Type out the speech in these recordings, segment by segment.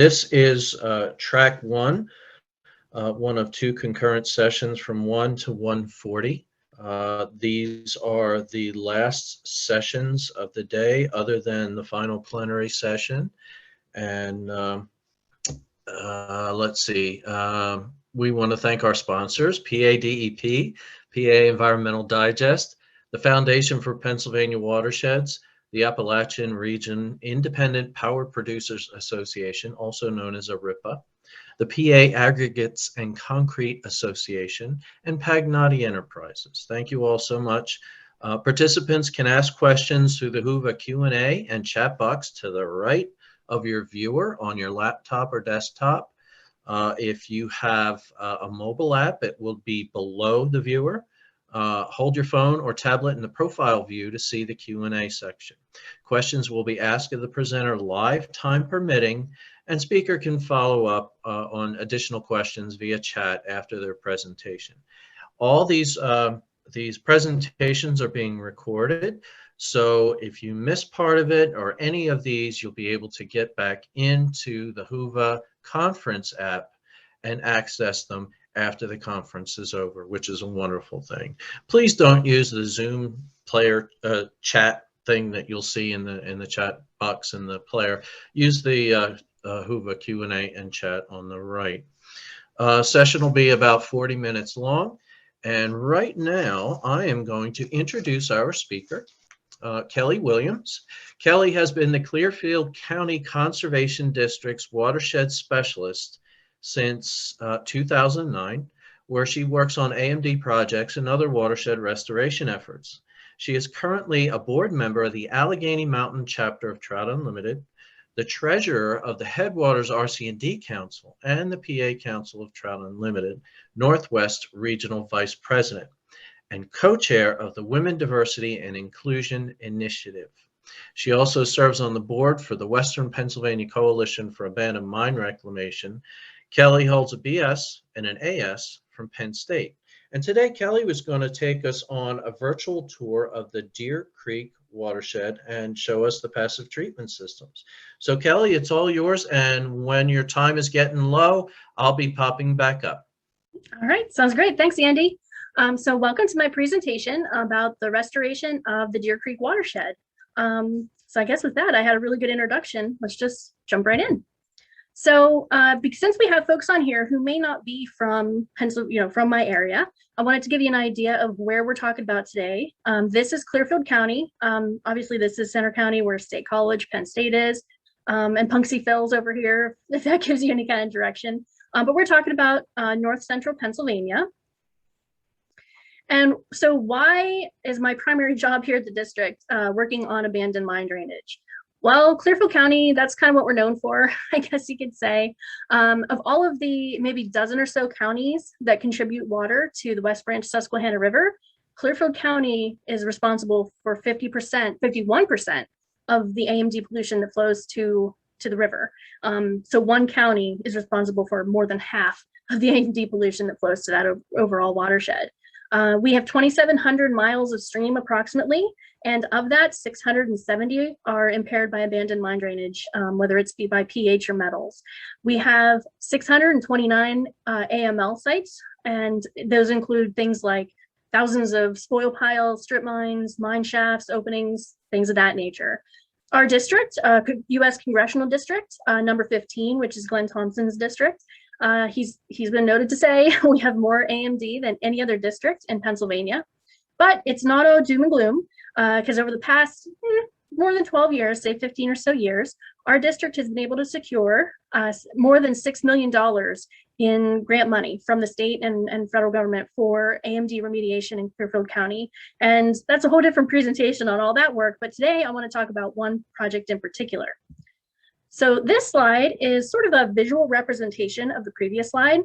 This is track one of two concurrent sessions from 1 to 1:40. These are the last sessions of the day other than the final plenary session. And let's see, we want to thank our sponsors, PADEP, PA Environmental Digest, the Foundation for Pennsylvania Watersheds, the Appalachian Region Independent Power Producers Association, also known as ARIPA, the PA Aggregates and Concrete Association, and Pagnotti Enterprises. Thank you all so much. Participants can ask questions through the Whova Q&A and chat box to the right of your viewer on your laptop or desktop. If you have a mobile app, it will be below the viewer. Hold your phone or tablet in the profile view to see the Q&A section. Questions will be asked of the presenter live, time permitting, and speaker can follow up on additional questions via chat after their presentation. All these presentations are being recorded, so if you miss part of it or any of these, you'll be able to get back into the Whova conference app and access them after the conference is over, which is a wonderful thing. Please don't use the Zoom player chat thing that you'll see in the chat box in the player. Use the Whova Q&A and chat on the right. Session will be about 40 minutes long, and right now I am going to introduce our speaker, Kelly Williams. Kelly has been the Clearfield County Conservation District's watershed specialist since 2009, where she works on AMD projects and other watershed restoration efforts. She is currently a board member of the Allegheny Mountain chapter of Trout Unlimited, the treasurer of the Headwaters RC&D Council, and the PA Council of Trout Unlimited, Northwest Regional Vice President, and co-chair of the Women Diversity and Inclusion Initiative. She also serves on the board for the Western Pennsylvania Coalition for Abandoned Mine Reclamation. Kelly holds a BS and an AS from Penn State. And today, Kelly was going to take us on a virtual tour of the Deer Creek watershed and show us the passive treatment systems. So Kelly, it's all yours. And when your time is getting low, I'll be popping back up. All right, sounds great. Thanks, Andy. So welcome to my presentation about the restoration of the Deer Creek watershed. So I guess with that, I had a really good introduction. Let's just jump right in. So since we have folks on here who may not be from Pennsylvania, from my area, I wanted to give you an idea of where we're talking about today. This is Clearfield County. Obviously, this is Center County, where State College, Penn State is, and Punxsutawney Phil's over here, if that gives you any kind of direction. But we're talking about north central Pennsylvania. And so why is my primary job here at the district working on abandoned mine drainage? Well, Clearfield County, that's kind of what we're known for, I guess you could say. Of all of the maybe dozen or so counties that contribute water to the West Branch Susquehanna River, Clearfield County is responsible for 51% of the AMD pollution that flows to the river. So one county is responsible for more than half of the AMD pollution that flows to that overall watershed. We have 2,700 miles of stream approximately, and of that, 670 are impaired by abandoned mine drainage, whether it's by pH or metals. We have 629 AML sites, and those include things like thousands of spoil piles, strip mines, mine shafts, openings, things of that nature. Our district, U.S. Congressional District, number 15, which is Glenn Thompson's district, he's been noted to say we have more AMD than any other district in Pennsylvania, but it's not all doom and gloom, because over the past more than 12 years, say 15 or so years, our district has been able to secure more than $6 million in grant money from the state and federal government for AMD remediation in Clearfield County. And that's a whole different presentation on all that work, but today I want to talk about one project in particular. So this slide is sort of a visual representation of the previous slide.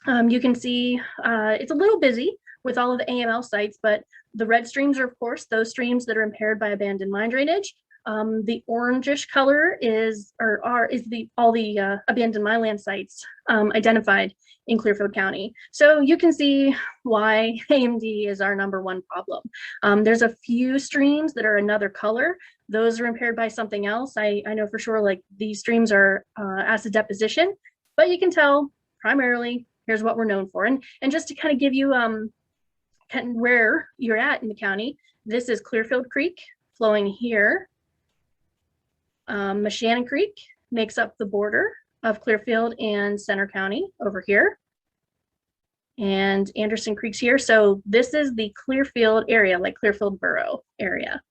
You can see it's a little busy with all of the AML sites, but the red streams are, of course, those streams that are impaired by abandoned mine drainage. The orangish color is all the abandoned mineland sites identified in Clearfield County. So you can see why AMD is our #1 problem. There's a few streams that are another color. Those are impaired by something else. I know for sure, like these streams are acid deposition, but you can tell primarily here's what we're known for. And just to kind of give you kind of where you're at in the county, this is Clearfield Creek flowing here. Shannon Creek makes up the border of Clearfield and Center County over here. And Anderson Creek's here. So this is the Clearfield area, like Clearfield Borough area.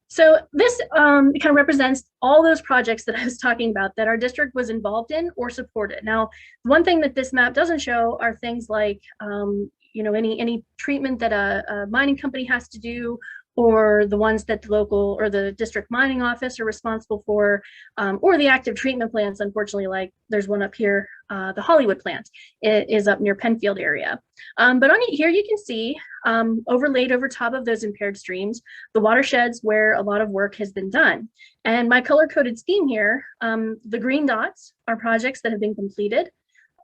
So this kind of represents all those projects that I was talking about that our district was involved in or supported. Now, one thing that this map doesn't show are things like, you know, any treatment that a mining company has to do, or the ones that the local or the district mining office are responsible for, or the active treatment plants. Unfortunately, like there's one up here, the Hollywood plant. It is up near Penfield area. But on here you can see overlaid over top of those impaired streams, the watersheds where a lot of work has been done. And my color-coded scheme here, the green dots are projects that have been completed.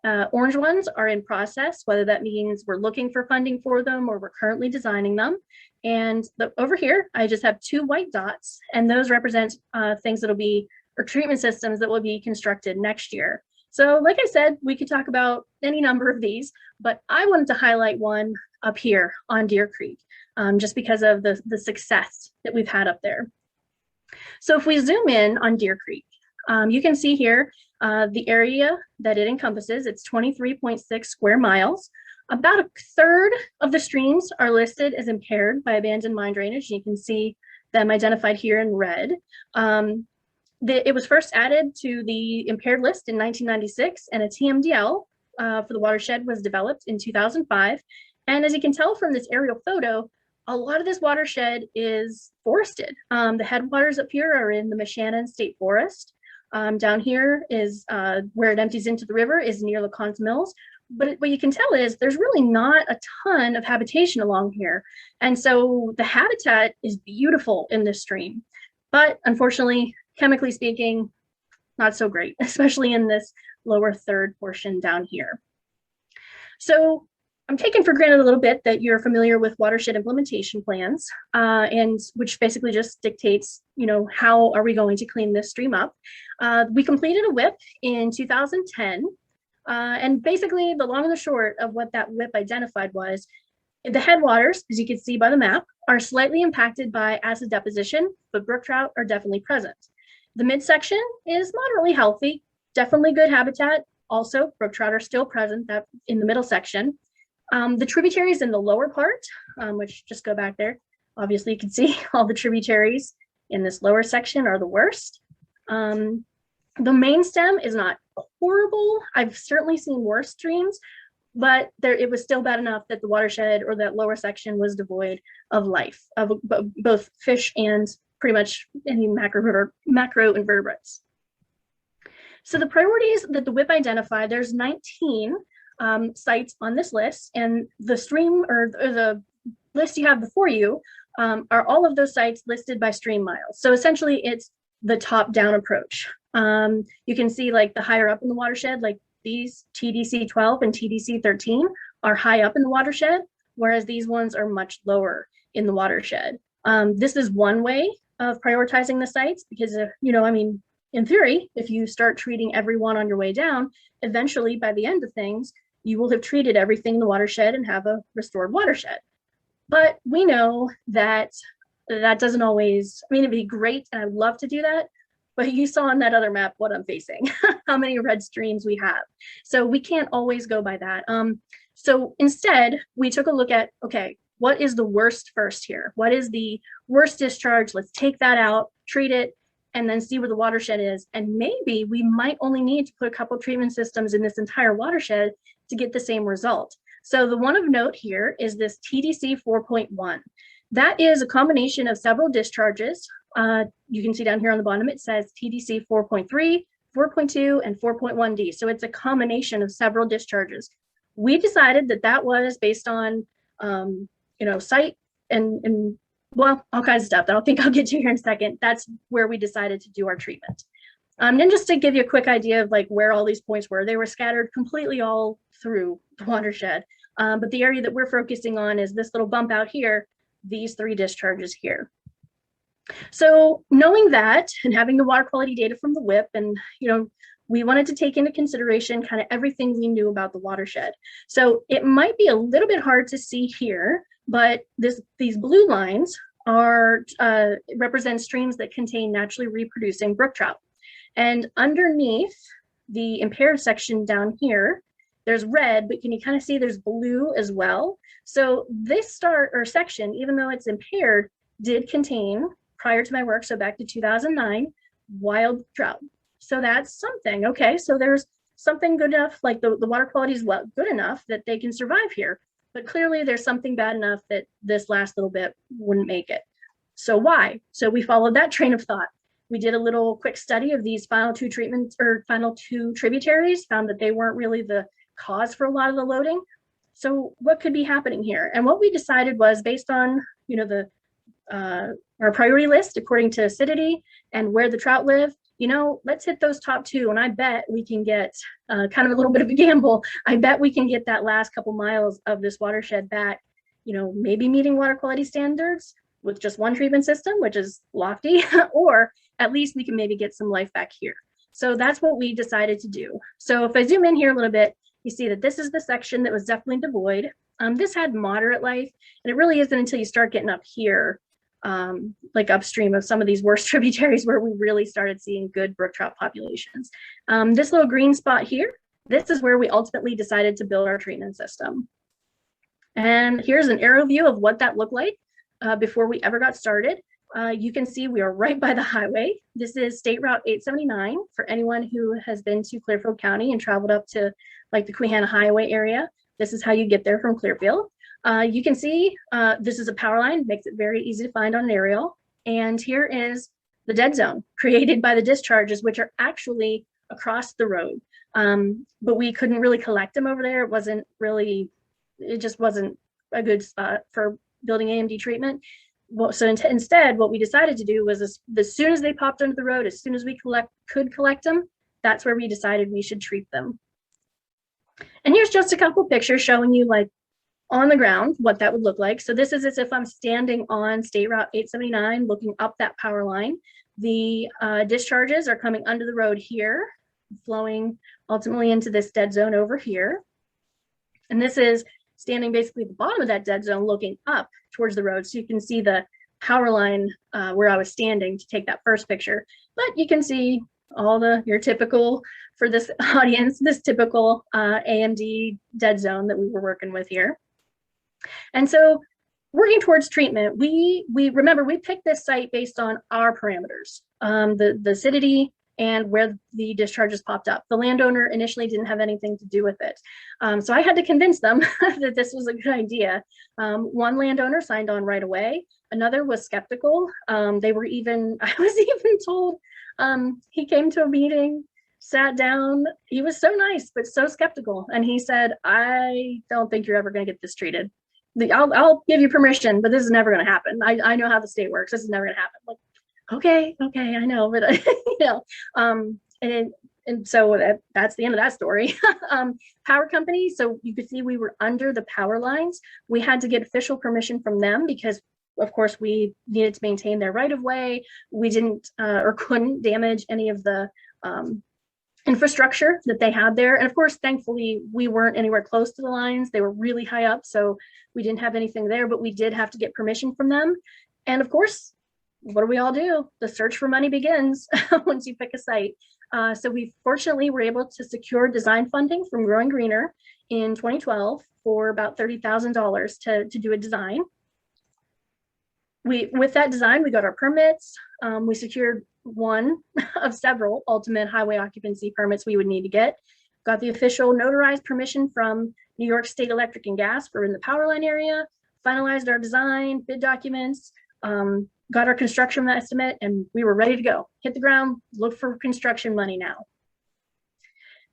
Orange ones are in process, whether that means we're looking for funding for them or we're currently designing them. And over here, I just have 2 white dots, and those represent things that'll be, or treatment systems that will be constructed next year. So like I said, we could talk about any number of these, but I wanted to highlight one up here on Deer Creek, just because of the success that we've had up there. So if we zoom in on Deer Creek, you can see here the area that it encompasses. It's 23.6 square miles. About 1/3 of the streams are listed as impaired by abandoned mine drainage. You can see them identified here in red. It was first added to the impaired list in 1996, and a TMDL for the watershed was developed in 2005. And as you can tell from this aerial photo, a lot of this watershed is forested. The headwaters up here are in the Moshannon State Forest. Down here is where it empties into the river, is near LeConte Mills. But what you can tell is there's really not a ton of habitation along here. And so the habitat is beautiful in this stream, but unfortunately, chemically speaking, not so great, especially in this lower third portion down here. So I'm taking for granted a little bit that you're familiar with watershed implementation plans, and which basically just dictates, you know, how are we going to clean this stream up. We completed a WIP in 2010. And basically the long and the short of what that WIP identified was the headwaters, as you can see by the map, are slightly impacted by acid deposition, but brook trout are definitely present. The midsection is moderately healthy, definitely good habitat. Also, brook trout are still present in the middle section. The tributaries in the lower part, which just go back there, obviously you can see all the tributaries in this lower section are the worst. The main stem is not horrible. I've certainly seen worse streams, but it was still bad enough that the watershed or that lower section was devoid of life, of both fish and pretty much any macro invertebrates. So the priorities that the WIP identified, there's 19 sites on this list, and the stream or the list you have before you are all of those sites listed by stream miles. So essentially it's the top-down approach. You can see like the higher up in the watershed, like these TDC 12 and TDC 13 are high up in the watershed, whereas these ones are much lower in the watershed. This is one way of prioritizing the sites because, you know, I mean, in theory, if you start treating everyone on your way down, eventually by the end of things, you will have treated everything in the watershed and have a restored watershed. But we know that that doesn't always, I mean, it'd be great and I would love to do that, but you saw on that other map what I'm facing, how many red streams we have. So we can't always go by that. So instead, we took a look at, okay, what is the worst first here? What is the worst discharge? Let's take that out, treat it, and then see where the watershed is. And maybe we might only need to put a couple treatment systems in this entire watershed to get the same result. So the one of note here is this TDC 4.1. That is a combination of several discharges. You can see down here on the bottom, it says TDC 4.3, 4.2, and 4.1D. So it's a combination of several discharges. We decided that that was based on, you know, site and well, all kinds of stuff that I don't think I'll get to here in a second. That's where we decided to do our treatment. And just to give you a quick idea of like where all these points were, they were scattered completely all through the watershed. But the area that we're focusing on is this little bump out here, these 3 discharges here. So knowing that and having the water quality data from the WIP, and we wanted to take into consideration kind of everything we knew about the watershed. So it might be a little bit hard to see here, but these blue lines are represent streams that contain naturally reproducing brook trout. And underneath the impaired section down here, there's red, but can you kind of see there's blue as well? So this section, even though it's impaired, did contain, prior to my work, so back to 2009, wild trout. So that's something. Okay, so there's something good enough, like the water quality is good enough that they can survive here. But clearly there's something bad enough that this last little bit wouldn't make it. So why? So we followed that train of thought. We did a little quick study of these final 2 tributaries, found that they weren't really the cause for a lot of the loading. So what could be happening here? And what we decided was, based on our priority list according to acidity and where the trout live, let's hit those top 2. And I bet we can get kind of a little bit of a gamble. I bet we can get that last couple miles of this watershed back, maybe meeting water quality standards with just 1 treatment system, which is lofty, or at least we can maybe get some life back here. So that's what we decided to do. So if I zoom in here a little bit, you see that this is the section that was definitely devoid. This had moderate life, and it really isn't until you start getting up here, like upstream of some of these worst tributaries, where we really started seeing good brook trout populations. This little green spot here, this is where we ultimately decided to build our treatment system. And here's an aerial view of what that looked like before we ever got started. You can see we are right by the highway. This is State Route 879 for anyone who has been to Clearfield County and traveled up to like the Susquehanna Highway area. This is how you get there from Clearfield. You can see this is a power line, makes it very easy to find on an aerial. And here is the dead zone created by the discharges, which are actually across the road. But we couldn't really collect them over there. It just wasn't a good spot for building AMD treatment. So instead, what we decided to do was, as soon as they popped onto the road, as soon as we could collect them, that's where we decided we should treat them. And here's just a couple pictures showing you, like, on the ground what that would look like. So this is as if I'm standing on State Route 879 looking up that power line. The discharges are coming under the road here, flowing ultimately into this dead zone over here. And this is standing basically at the bottom of that dead zone looking up towards the road. So you can see the power line where I was standing to take that first picture. But you can see all your typical, for this audience, this typical AMD dead zone that we were working with here. And so working towards treatment, we remember we picked this site based on our parameters, the acidity and where the discharges popped up. The landowner initially didn't have anything to do with it. So I had to convince them that this was a good idea. One landowner signed on right away. Another was skeptical. I was even told, he came to a meeting, sat down. He was so nice, but so skeptical. And he said, I don't think you're ever going to get this treated. I'll give you permission, but this is never going to happen. I know how the state works. This is never going to happen. Like, okay, I know, but and so that's the end of that story. Power company. So you could see we were under the power lines. We had to get official permission from them because, of course, we needed to maintain their right of way. We didn't or couldn't damage any of the infrastructure that they had there. And of course, thankfully, we weren't anywhere close to the lines. They were really high up, so we didn't have anything there, but we did have to get permission from them. And of course, what do we all do? The search for money begins once you pick a site. So we fortunately were able to secure design funding from Growing Greener in 2012 for about $30,000 to do a design. With that design, we got our permits. We secured one of several ultimate highway occupancy permits we would need to get. Got the official notarized permission from New York State Electric and Gas for in the power line area, finalized our design, bid documents, got our construction estimate, and we were ready to go. Hit the ground, look for construction money now.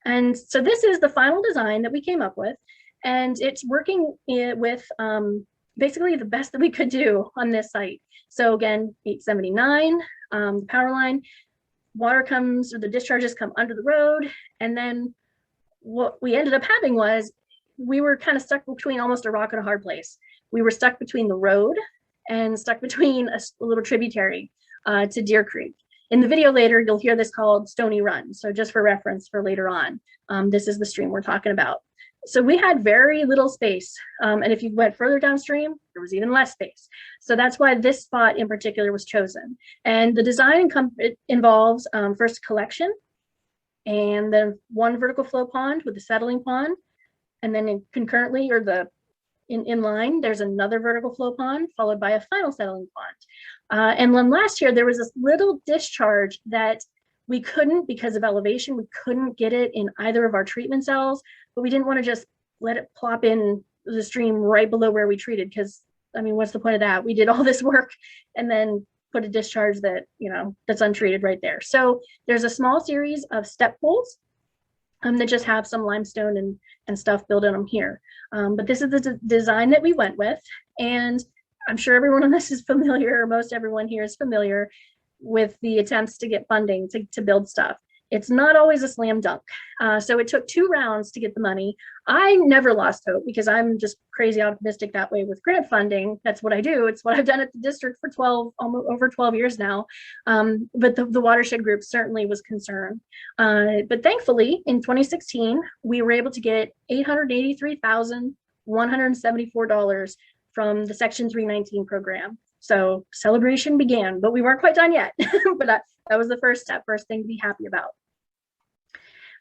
And so this is the final design that we came up with, and it's working with basically the best that we could do on this site. So again, 879, the power line, water comes, or the discharges come under the road. And then what we ended up having was we were kind of stuck between almost a rock and a hard place. We were stuck between the road and stuck between a little tributary to Deer Creek. In the video later, you'll hear this called Stony Run. So just for reference for later on, this is the stream we're talking about. So we had very little space. And if you went further downstream, there was even less space. So that's why this spot in particular was chosen. And the design involves first collection, and then one vertical flow pond with a settling pond. And then concurrently, or in line, there's another vertical flow pond followed by a final settling pond. And then last year, there was this little discharge that we couldn't, because of elevation, we couldn't get it in either of our treatment cells, but we didn't want to just let it plop in the stream right below where we treated, because, I mean, what's the point of that? We did all this work and then put a discharge that, you know, that's untreated right there. So there's a small series of step pools that just have some limestone and stuff built in them here. But this is the design that we went with. And I'm sure everyone on this is familiar, or most everyone here is familiar with the attempts to get funding to build stuff. It's not always a slam dunk. So it took 2 rounds to get the money. I never lost hope, because I'm just crazy optimistic that way with grant funding. That's what I do. It's what I've done at the district for almost over 12 years now. But the watershed group certainly was concerned. But thankfully, in 2016, we were able to get $883,174 from the Section 319 program. So celebration began, but we weren't quite done yet. But that was the first step, first thing to be happy about.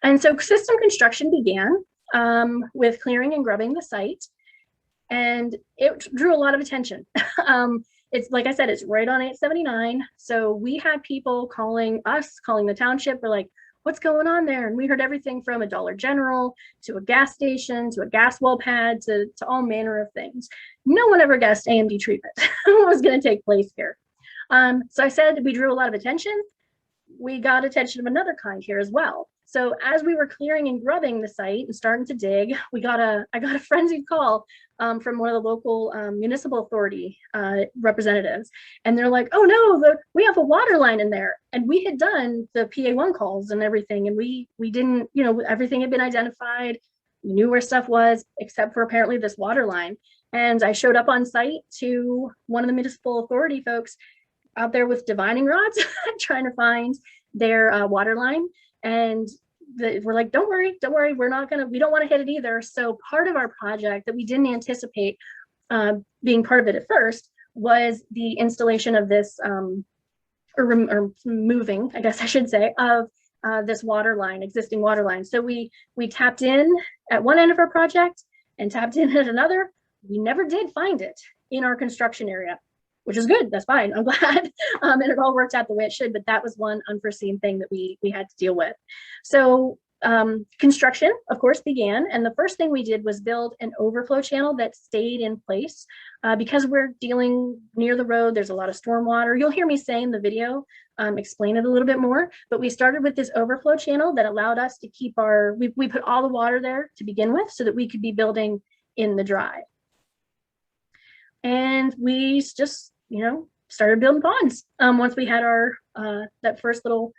And so system construction began with clearing and grubbing the site, and it drew a lot of attention. It's, like I said, it's right on 879. So we had people calling the township. We're like, what's going on there? And we heard everything from a Dollar General to a gas station to a gas well pad to all manner of things. No one ever guessed AMD treatment was going to take place here. So I said we drew a lot of attention. We got attention of another kind here as well. So as we were clearing and grubbing the site and starting to dig, I got a frenzied call from one of the local municipal authority representatives. And they're like, oh no, we have a water line in there. And we had done the PA1 calls and everything. And we didn't, you know, everything had been identified. We knew where stuff was, except for apparently this water line. And I showed up on site to one of the municipal authority folks out there with divining rods, trying to find their water line. And we're like, don't worry, we don't want to hit it either. So part of our project that we didn't anticipate being part of it at first was the installation of this, or moving, I guess I should say, of this water line, existing water line. So we tapped in at one end of our project and tapped in at another. We never did find it in our construction area, which is good. That's fine. I'm glad. And it all worked out the way it should. But that was one unforeseen thing that we had to deal with. So construction, of course, began. And the first thing we did was build an overflow channel that stayed in place because we're dealing near the road. There's a lot of stormwater. You'll hear me say in the video, explain it a little bit more. But we started with this overflow channel that allowed us to keep we put all the water there to begin with so that we could be building in the dry. And we just, you know, started building ponds. Once we had our that first little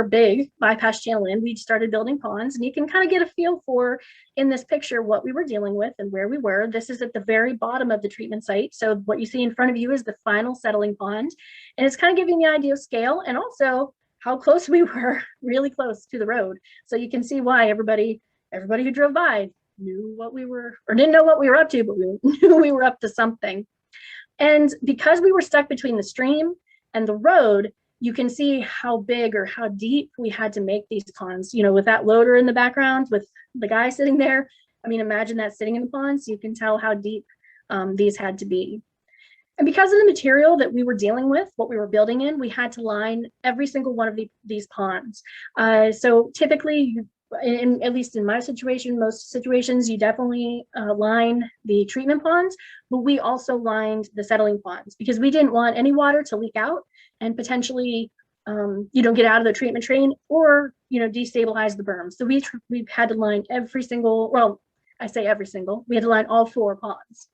big bypass channel in, we started building ponds. And you can kind of get a feel for, in this picture, what we were dealing with and where we were. This is at the very bottom of the treatment site. So what you see in front of you is the final settling pond. And it's kind of giving you an idea of scale and also how close we were, really close to the road. So you can see why everybody who drove by knew what we were, or didn't know what we were up to, but we knew we were up to something. And because we were stuck between the stream and the road, you can see how big or how deep we had to make these ponds, you know, with that loader in the background, with the guy sitting there. I mean, imagine that sitting in the ponds, you can tell how deep these had to be. And because of the material that we were dealing with, what we were building in, we had to line every single one of these ponds. So typically, at least in my situation, most situations, you definitely line the treatment ponds, but we also lined the settling ponds because we didn't want any water to leak out and potentially, you know, get out of the treatment train or, you know, destabilize the berm. So we had to line every single, well, I say every single, we had to line all 4 ponds.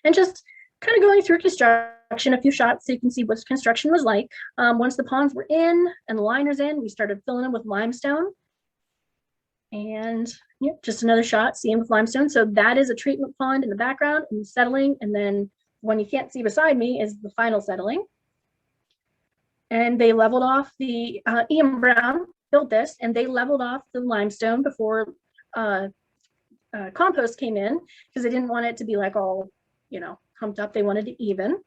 And just kind of going through construction, a few shots so you can see what construction was like. Once the ponds were in and the liners in, we started filling them with limestone. And yeah, just another shot, seeing with limestone. So that is a treatment pond in the background and settling. And then one you can't see beside me is the final settling. And they leveled off the E.M. Brown built this, and they leveled off the limestone before compost came in, because they didn't want it to be like all, you know, humped up. They wanted it even.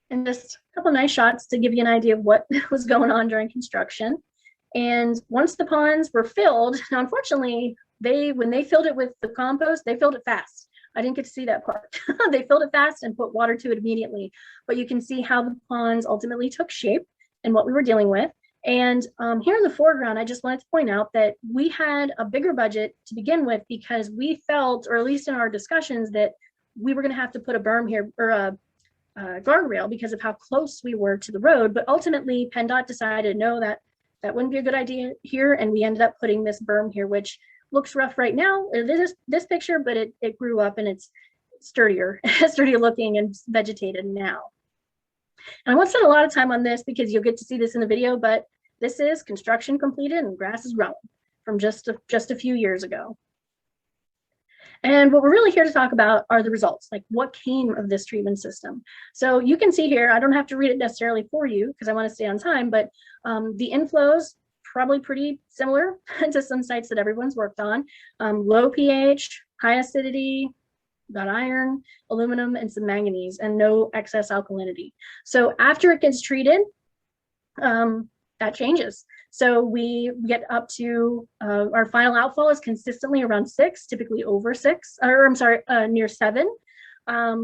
And just a couple nice shots to give you an idea of what was going on during construction. And once the ponds were filled, now unfortunately, when they filled it with the compost, they filled it fast. I didn't get to see that part. They filled it fast and put water to it immediately. But you can see how the ponds ultimately took shape and what we were dealing with. And here in the foreground, I just wanted to point out that we had a bigger budget to begin with, because we felt, or at least in our discussions, that we were going to have to put a berm here, or a guardrail, because of how close we were to the road. But ultimately, PennDOT decided, no, that wouldn't be a good idea here. And we ended up putting this berm here, which looks rough right now. It is this picture, but it grew up and it's sturdier looking and vegetated now. And I won't spend a lot of time on this because you'll get to see this in the video, but this is construction completed and grass is growing from just a few years ago. And what we're really here to talk about are the results, like what came of this treatment system. So you can see here, I don't have to read it necessarily for you because I want to stay on time, but the inflows, probably pretty similar to some sites that everyone's worked on. Low pH, high acidity, got iron, aluminum, and some manganese, and no excess alkalinity. So after it gets treated, that changes. So we get up to, our final outfall is consistently around 6, typically over 6, or I'm sorry, near 7.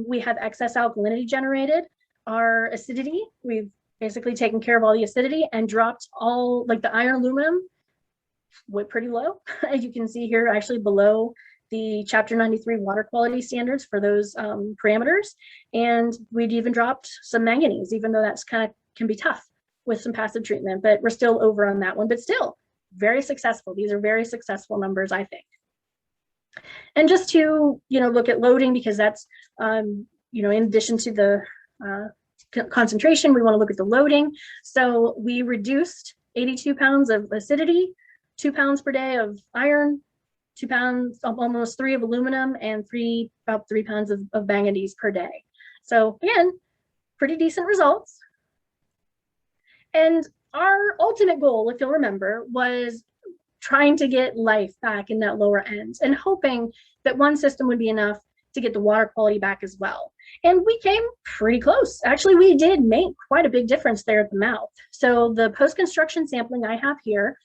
We have excess alkalinity generated. Our acidity, we've basically taken care of all the acidity and dropped all, like the iron aluminum, went pretty low. As you can see here, actually below the Chapter 93 water quality standards for those parameters. And we'd even dropped some manganese, even though that's kind of can be tough with some passive treatment, but we're still over on that one, but still very successful. These are very successful numbers, I think. And just to, you know, look at loading, because that's, you know, in addition to the concentration, we want to look at the loading. So we reduced 82 pounds of acidity, 2 pounds per day of iron, 2 pounds, almost 3 of aluminum, and about 3 pounds of manganese per day. So again, pretty decent results. And our ultimate goal, if you'll remember, was trying to get life back in that lower end and hoping that one system would be enough to get the water quality back as well. And we came pretty close. Actually, we did make quite a big difference there at the mouth. So the post-construction sampling I have here,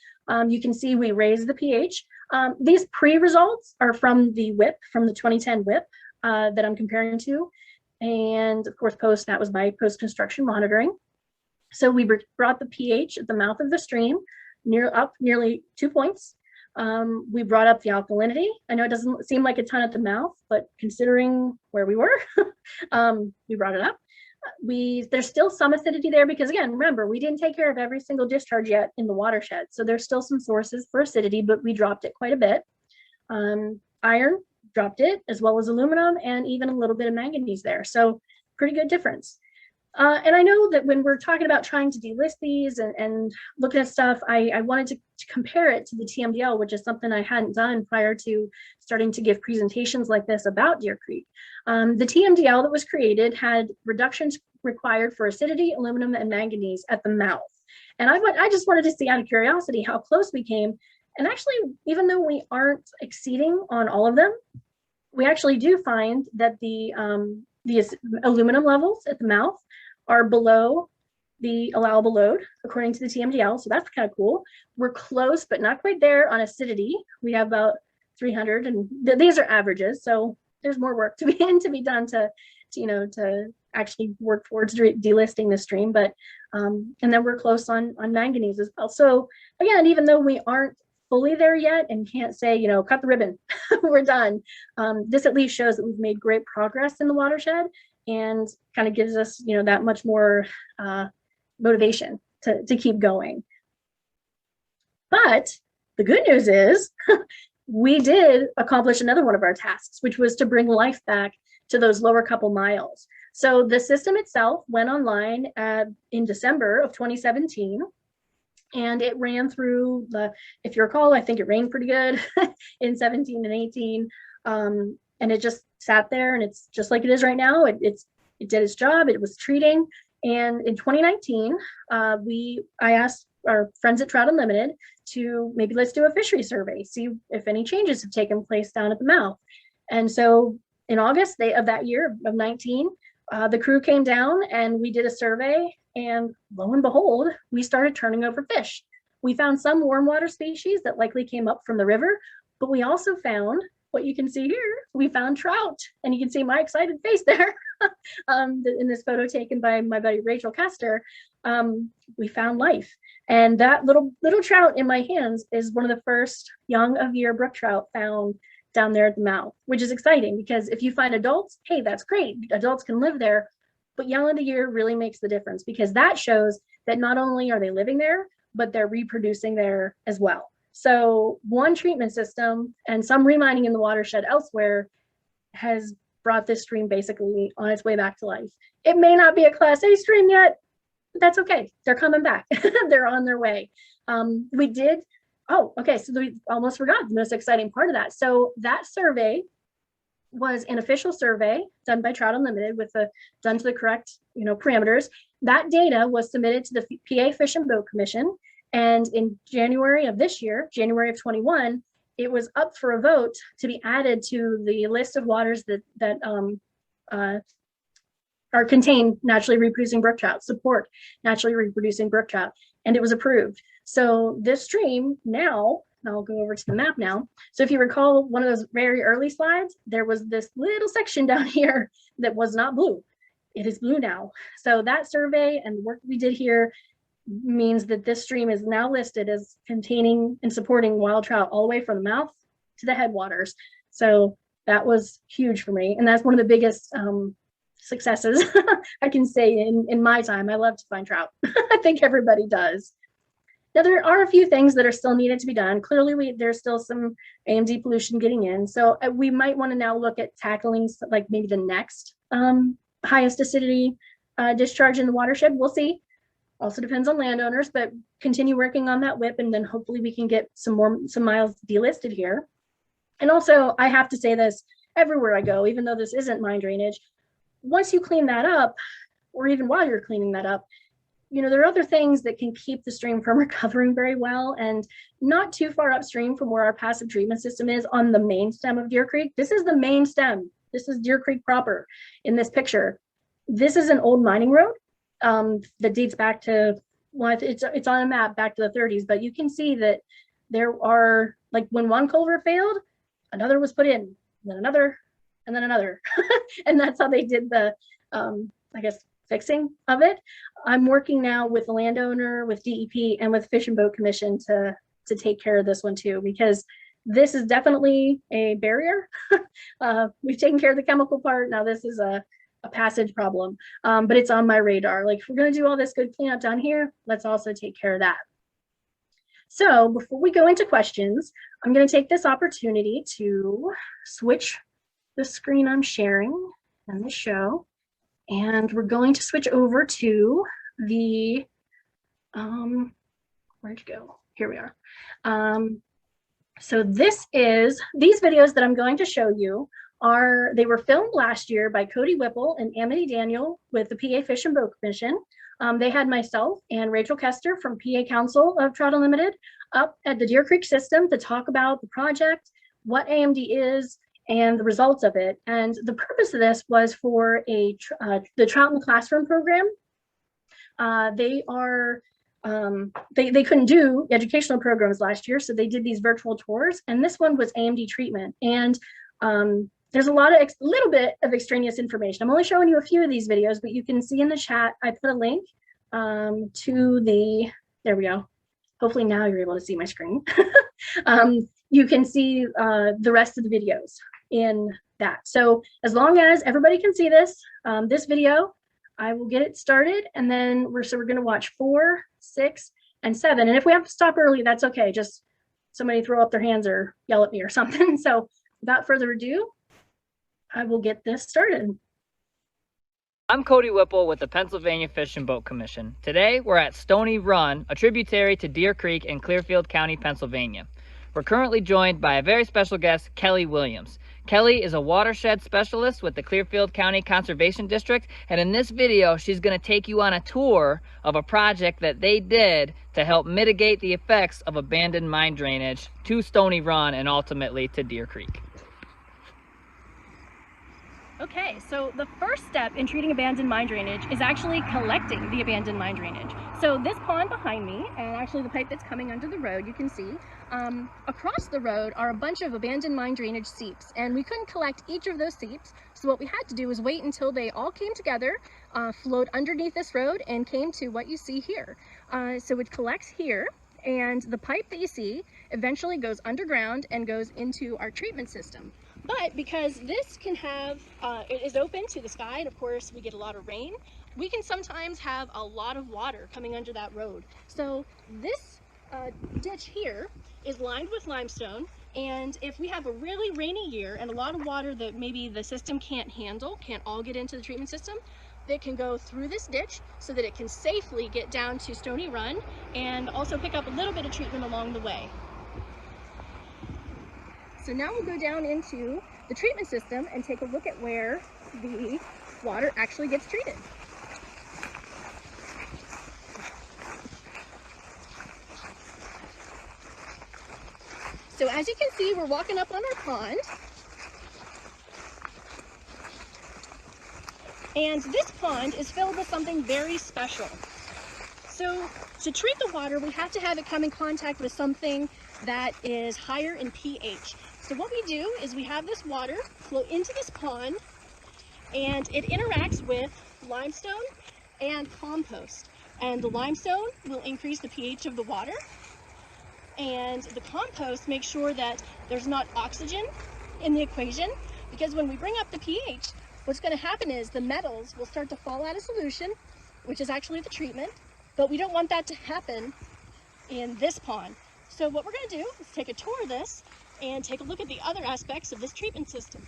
you can see we raised the pH. These pre-results are from the WIP, from the 2010 WIP that I'm comparing to. And of course, that was by post-construction monitoring. So we brought the pH at the mouth of the stream up nearly 2 points. We brought up the alkalinity. I know it doesn't seem like a ton at the mouth, but considering where we were, we brought it up. There's still some acidity there because, again, remember, we didn't take care of every single discharge yet in the watershed. So there's still some sources for acidity, but we dropped it quite a bit. Iron, dropped it, as well as aluminum, and even a little bit of manganese there. So pretty good difference. And I know that when we're talking about trying to delist these and looking at stuff, I wanted to compare it to the TMDL, which is something I hadn't done prior to starting to give presentations like this about Deer Creek. The TMDL that was created had reductions required for acidity, aluminum, and manganese at the mouth. And I just wanted to see, out of curiosity, how close we came. And actually, even though we aren't exceeding on all of them, we actually do find that the aluminum levels at the mouth are below the allowable load according to the TMDL. So that's kind of cool. We're close, but not quite there on acidity. We have about 300, and these are averages. So there's more work to be done to actually work towards delisting the stream. But and then we're close on manganese as well. So again, even though we aren't fully there yet and can't say, you know, cut the ribbon, we're done. This at least shows that we've made great progress in the watershed and kind of gives us, you know, that much more motivation to keep going. But the good news is we did accomplish another one of our tasks, which was to bring life back to those lower couple miles. So the system itself went online in December of 2017. And it ran through if you recall, I think it rained pretty good in 17 and 18. And it just sat there, and it's just like it is right now. It did its job. It was treating. And in 2019, I asked our friends at Trout Unlimited to maybe let's do a fishery survey, see if any changes have taken place down at the mouth. And so in August of that year of 19, the crew came down and we did a survey, and lo and behold, we started turning over fish. We found some warm water species that likely came up from the river, but we also found what you can see here. We found trout, and you can see my excited face there in this photo taken by my buddy Rachel Kester. We found life, and that little trout in my hands is one of the first young of year brook trout found down there at the mouth, which is exciting because if you find adults, hey, that's great. Adults can live there, but young of the year really makes the difference because that shows that not only are they living there, but they're reproducing there as well. So one treatment system and some remining in the watershed elsewhere has brought this stream basically on its way back to life. It may not be a Class A stream yet, but that's okay. They're coming back. They're on their way. We did. Oh, okay. So we almost forgot the most exciting part of that. So that survey was an official survey done by Trout Unlimited done to the correct, parameters. That data was submitted to the PA Fish and Boat Commission. And in January of this year, January of 21, it was up for a vote to be added to the list of waters that are contain naturally reproducing brook trout, support naturally reproducing brook trout, and it was approved. So this stream now, I'll go over to the map now. So if you recall one of those very early slides, there was this little section down here that was not blue. It is blue now. So that survey and the work we did here means that this stream is now listed as containing and supporting wild trout all the way from the mouth to the headwaters. So that was huge for me. And that's one of the biggest successes I can say in my time. I love to find trout. I think everybody does. Now, there are a few things that are still needed to be done. Clearly, there's still some AMD pollution getting in. So we might want to now look at tackling like maybe the next highest acidity discharge in the watershed. We'll see. Also depends on landowners, but continue working on that WIP, and then hopefully we can get some miles delisted here. And also, I have to say this everywhere I go, even though this isn't mine drainage, once you clean that up, or even while you're cleaning that up, there are other things that can keep the stream from recovering very well, and not too far upstream from where our passive treatment system is on the main stem of Deer Creek. This is the main stem. This is Deer Creek proper in this picture. This is an old mining road that dates back to, well, it's on a map back to the 30s, but you can see that there are, like when one culvert failed, another was put in, then another, and then another. And that's how they did the, I guess, fixing of it. I'm working now with the landowner, with DEP, and with Fish and Boat Commission to take care of this one too, because this is definitely a barrier. We've taken care of the chemical part. Now this is a passage problem, but it's on my radar. Like, if we're going to do all this good cleanup down here, let's also take care of that. So before we go into questions, I'm going to take this opportunity to switch the screen I'm sharing and the show. And we're going to switch over to the, where'd you go? Here we are. So these videos that I'm going to show you they were filmed last year by Cody Whipple and Amity Daniel with the PA Fish and Boat Commission. They had myself and Rachel Kester from PA Council of Trout Unlimited up at the Deer Creek system to talk about the project, what AMD is, and the results of it. And the purpose of this was for the Trout in the Classroom program. They couldn't do educational programs last year, so they did these virtual tours, and this one was AMD treatment. And there's a little bit of extraneous information. I'm only showing you a few of these videos, but you can see in the chat, I put a link there we go. Hopefully now you're able to see my screen. You can see the rest of the videos in that. So as long as everybody can see this video, I will get it started, and then we're going to watch 4, 6, and 7. And if we have to stop early, that's okay. Just somebody throw up their hands or yell at me or something. So without further ado, I will get this started. I'm Cody Whipple with the Pennsylvania Fish and Boat Commission. Today, we're at Stony Run, a tributary to Deer Creek in Clearfield County, Pennsylvania. We're currently joined by a very special guest, Kelly Williams. Kelly is a watershed specialist with the Clearfield County Conservation District, and in this video, she's going to take you on a tour of a project that they did to help mitigate the effects of abandoned mine drainage to Stony Run and ultimately to Deer Creek. Okay, so the first step in treating abandoned mine drainage is actually collecting the abandoned mine drainage. So this pond behind me, and actually the pipe that's coming under the road, you can see, across the road are a bunch of abandoned mine drainage seeps, and we couldn't collect each of those seeps, so what we had to do was wait until they all came together, flowed underneath this road, and came to what you see here. So it collects here, and the pipe that you see eventually goes underground and goes into our treatment system. But because this can have, it is open to the sky, and of course we get a lot of rain, we can sometimes have a lot of water coming under that road. So this ditch here is lined with limestone, and if we have a really rainy year and a lot of water that maybe the system can't handle, can't all get into the treatment system, it can go through this ditch so that it can safely get down to Stony Run and also pick up a little bit of treatment along the way. So now we'll go down into the treatment system and take a look at where the water actually gets treated. So as you can see, we're walking up on our pond. And this pond is filled with something very special. So to treat the water, we have to have it come in contact with something that is higher in pH. So what we do is we have this water flow into this pond, and it interacts with limestone and compost. And the limestone will increase the pH of the water, and the compost makes sure that there's not oxygen in the equation, because when we bring up the pH, what's going to happen is the metals will start to fall out of solution, which is actually the treatment, but we don't want that to happen in this pond. So what we're going to do is take a tour of this and take a look at the other aspects of this treatment system.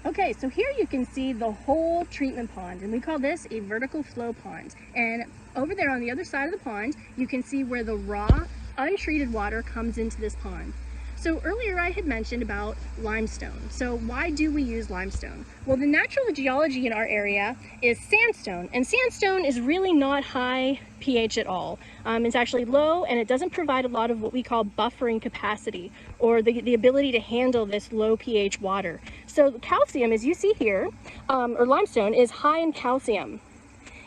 Okay, so here you can see the whole treatment pond, and we call this a vertical flow pond. And over there on the other side of the pond, you can see where the raw, untreated water comes into this pond. So earlier I had mentioned about limestone. So why do we use limestone? Well, the natural geology in our area is sandstone, and sandstone is really not high pH at all. It's actually low, and it doesn't provide a lot of what we call buffering capacity, or the ability to handle this low pH water. So calcium, as you see here, or limestone, is high in calcium.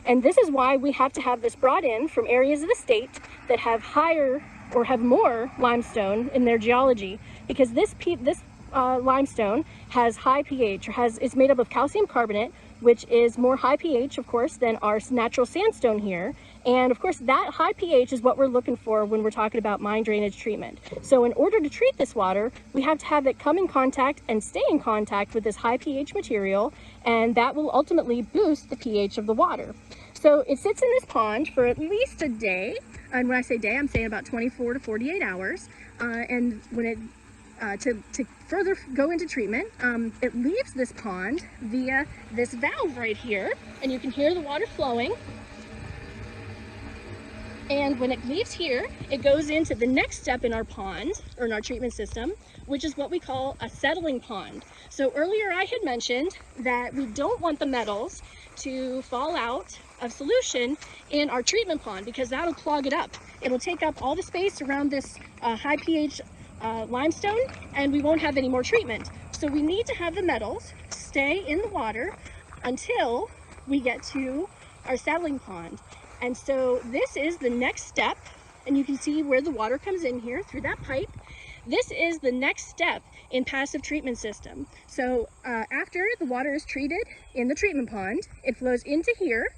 And this is why we have to have this brought in from areas of the state that have higher or have more limestone in their geology, because this limestone has high pH, or is made up of calcium carbonate, which is more high pH, of course, than our natural sandstone here. And of course, that high pH is what we're looking for when we're talking about mine drainage treatment. So in order to treat this water, we have to have it come in contact and stay in contact with this high pH material, and that will ultimately boost the pH of the water. So it sits in this pond for at least a day, and when I say day, I'm saying about 24 to 48 hours. And when it to further go into treatment, it leaves this pond via this valve right here, and you can hear the water flowing. And when it leaves here, it goes into the next step in our pond, or in our treatment system, which is what we call a settling pond. So earlier I had mentioned that we don't want the metals to fall out of solution in our treatment pond, because that'll clog it up. It'll take up all the space around this high pH limestone, and we won't have any more treatment. So we need to have the metals stay in the water until we get to our settling pond. And so this is the next step, and you can see where the water comes in here through that pipe. This is the next step in passive treatment system. So after the water is treated in the treatment pond, it flows into here,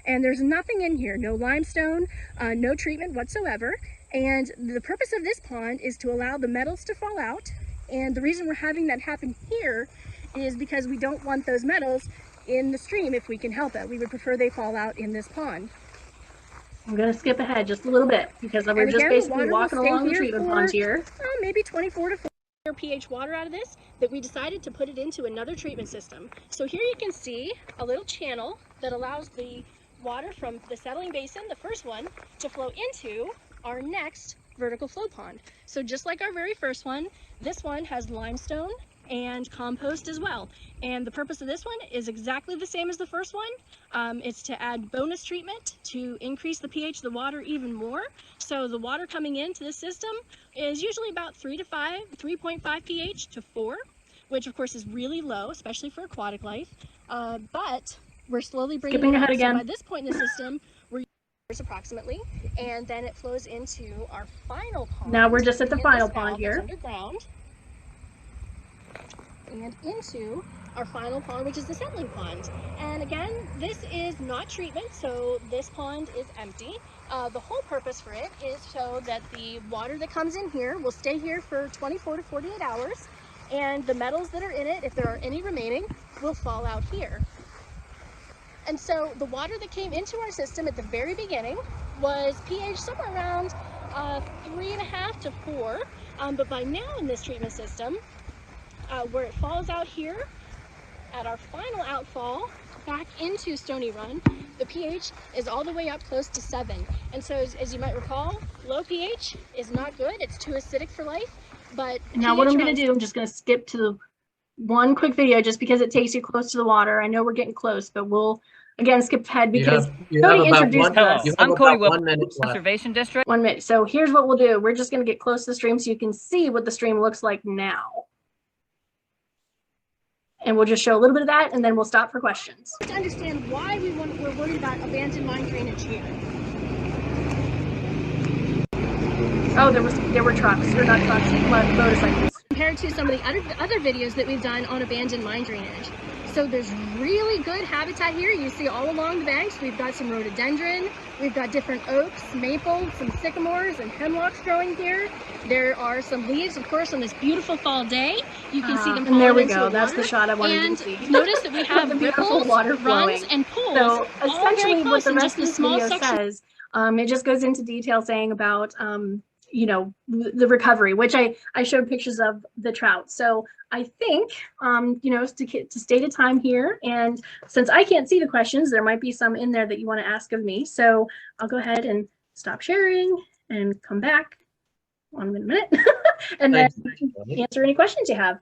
and there's nothing in here, no limestone, no treatment whatsoever. And the purpose of this pond is to allow the metals to fall out. And the reason we're having that happen here is because we don't want those metals in the stream if we can help it. We would prefer they fall out in this pond. I'm going to skip ahead just a little bit because we're just basically walking along the treatment pond here. Maybe 24 to 40 pH water out of this, that we decided to put it into another treatment system. So here you can see a little channel that allows the water from the settling basin, the first one, to flow into our next vertical flow pond. So just like our very first one, this one has limestone and compost as well. And the purpose of this one is exactly the same as the first one. It's to add bonus treatment to increase the pH of the water even more. So the water coming into the system is usually about 3.5 pH to 4, which of course is really low, especially for aquatic life. But we're slowly bringing Skipping it ahead up. again. So by this point in the system, we're approximately, and then it flows into our final pond. Now we're just at the via final this pond valve here. that's underground, and into our final pond, which is the settling pond. And again, this is not treatment, so this pond is empty. The whole purpose for it is so that the water that comes in here will stay here for 24 to 48 hours, and the metals that are in it, if there are any remaining, will fall out here. And so the water that came into our system at the very beginning was pH somewhere around 3.5 to 4, but by now in this treatment system, where it falls out here at our final outfall back into Stony Run, the pH is all the way up close to 7. And so as you might recall, low pH is not good. It's too acidic for life. But Now what I'm going to do, I'm just going to skip to one quick video just because it takes you close to the water. I know we're getting close, but we'll again skip ahead because Cody introduced us. I'm Cody Whipple, 1 minute Conservation District. 1 minute. So here's what we'll do. We're just going to get close to the stream so you can see what the stream looks like now. And we'll just show a little bit of that, and then we'll stop for questions. To understand why we're worried about abandoned mine drainage here. Oh, there were trucks, or not trucks, motorcycles. Compared to some of the other videos that we've done on abandoned mine drainage. So there's really good habitat here. You see all along the banks, we've got some rhododendron, we've got different oaks, maples, some sycamores and hemlocks growing here. There are some leaves, of course, on this beautiful fall day. You can see them falling and there we into go. the That's water. the shot I wanted And to see. notice that we have The beautiful ripples, water runs, flowing. and pools. So all very essentially what close the in rest just of a this small video section. says, it just goes into detail saying about, you know, the recovery, which I showed pictures of the trout. So I think, you know, to state a time here, and since I can't see the questions, there might be some in there that you want to ask of me. So I'll go ahead and stop sharing and come back 1 minute and then answer any questions you have.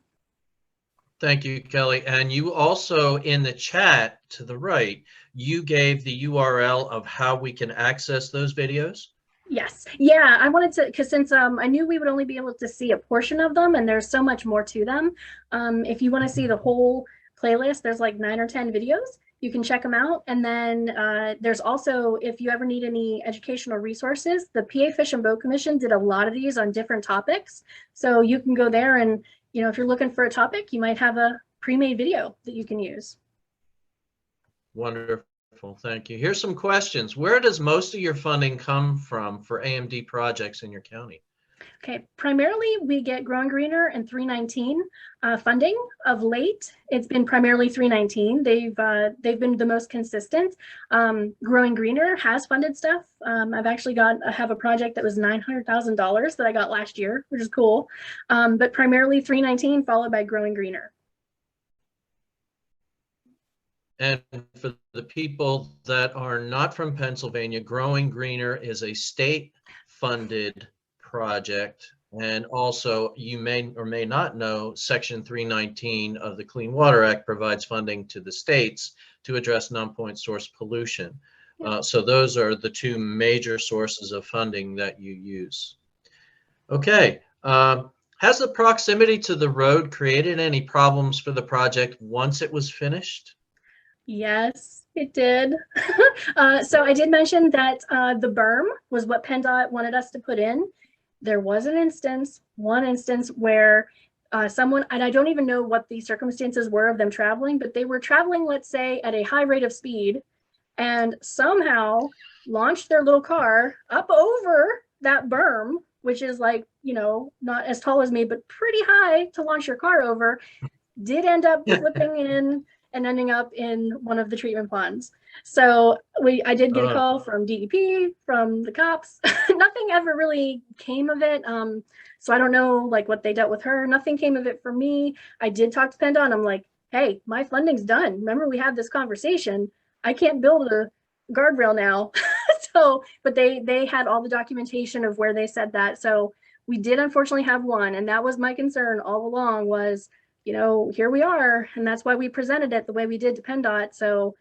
Thank you, Kelly. And you also, in the chat to the right, you gave the URL of how we can access those videos. Yes. Yeah, I wanted to, because since I knew we would only be able to see a portion of them, and there's so much more to them. If you want to see the whole playlist, there's like 9 or 10 videos. You can check them out. And then there's also, if you ever need any educational resources, the PA Fish and Boat Commission did a lot of these on different topics. So you can go there and, you know, if you're looking for a topic, you might have a pre-made video that you can use. Wonderful. Thank you. Here's some questions. Where does most of your funding come from for AMD projects in your county? Okay, primarily we get Growing Greener and 319 funding. Of late, it's been primarily 319. They've been the most consistent. Growing Greener has funded stuff. I've actually have a project that was $900,000 that I got last year, which is cool. But primarily 319 followed by Growing Greener. And for the people that are not from Pennsylvania, Growing Greener is a state-funded project. And also, you may or may not know, Section 319 of the Clean Water Act provides funding to the states to address non-point source pollution. So those are the two major sources of funding that you use. Okay. Has the proximity to the road created any problems for the project once it was finished? Yes, it did. So I did mention that the berm was what PennDOT wanted us to put in. There was one instance where someone, and I don't even know what the circumstances were of them traveling, but they were traveling, let's say, at a high rate of speed and somehow launched their little car up over that berm, which is like, you know, not as tall as me, but pretty high to launch your car over, did end up flipping in and ending up in one of the treatment ponds. So I did get a call from DEP, from the cops. Nothing ever really came of it. So I don't know like what they dealt with her. Nothing came of it for me. I did talk to PennDOT. I'm like, hey, my funding's done. Remember we had this conversation. I can't build a guardrail now. So, but they had all the documentation of where they said that. So we did unfortunately have one, and that was my concern all along was, you know, here we are, and that's why we presented it the way we did to PennDOT. So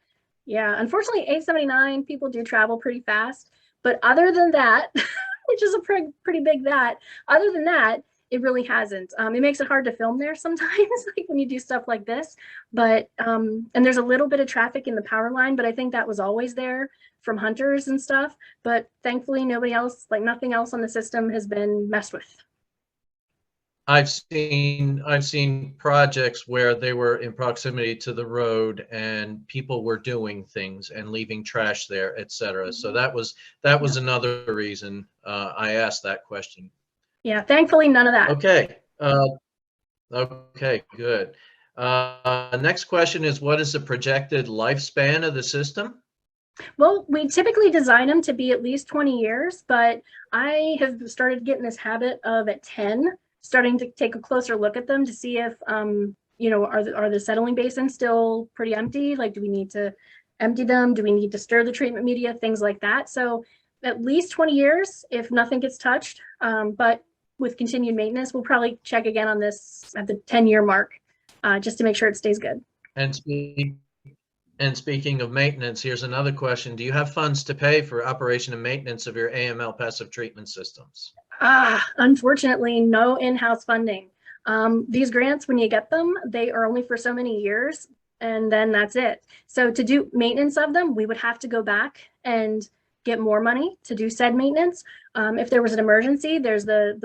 yeah, unfortunately 879 people do travel pretty fast, but other than that, which is a pretty big that, other than that, it really hasn't. It makes it hard to film there sometimes, like when you do stuff like this. But and there's a little bit of traffic in the power line, but I think that was always there from hunters and stuff. But thankfully, nobody else, like nothing else on the system has been messed with. I've seen projects where they were in proximity to the road and people were doing things and leaving trash there, etc. So that was another reason I asked that question. Yeah, thankfully none of that. Okay. Okay, good. Next question is, what is the projected lifespan of the system? Well, we typically design them to be at least 20 years, but I have started getting this habit of at 10, starting to take a closer look at them to see if, you know, are the settling basins still pretty empty? Like, do we need to empty them? Do we need to stir the treatment media? Things like that. So at least 20 years if nothing gets touched. But with continued maintenance, we'll probably check again on this at the 10-year mark, just to make sure it stays good. And speaking of maintenance, here's another question. Do you have funds to pay for operation and maintenance of your AML passive treatment systems? Unfortunately, no in-house funding. These grants, when you get them, they are only for so many years, and then that's it. So to do maintenance of them, we would have to go back and get more money to do said maintenance. If there was an emergency, there's the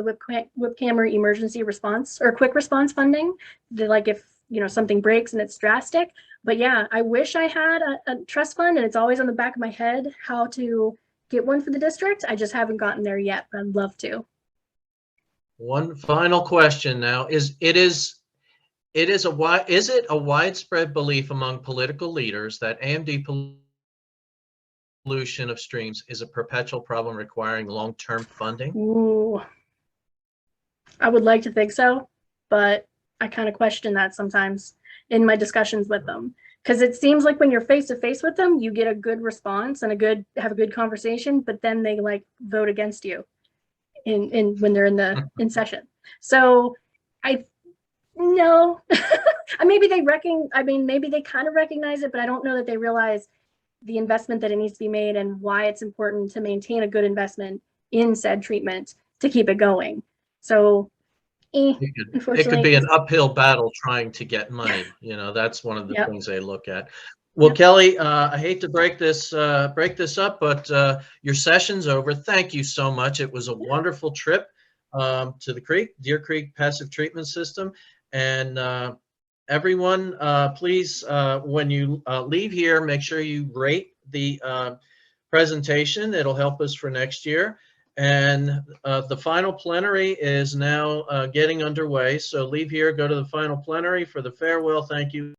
whip camera emergency response or quick response funding. Like if, you know, something breaks and it's drastic. But yeah, I wish I had a trust fund, and it's always on the back of my head how to get one for the district. I just haven't gotten there yet, but I'd love to. One final question now is it a widespread belief among political leaders that AMD pollution of streams is a perpetual problem requiring long-term funding? Ooh, I would like to think so, but I kind of question that sometimes in my discussions with them, because it seems like when you're face to face with them, you get a good response and have a good conversation, but then they like vote against you in when they're in session. So no, maybe they maybe they kind of recognize it, but I don't know that they realize the investment that it needs to be made and why it's important to maintain a good investment in said treatment to keep it going. So it could be an uphill battle trying to get money. You know, that's one of the things they look at. Well, Kelly, I hate to break this up, but your session's over. Thank you so much. It was a wonderful trip to the Deer Creek Passive Treatment System. And everyone, please, when you leave here, make sure you rate the presentation. It'll help us for next year. And the final plenary is now getting underway. So leave here, go to the final plenary for the farewell. Thank you.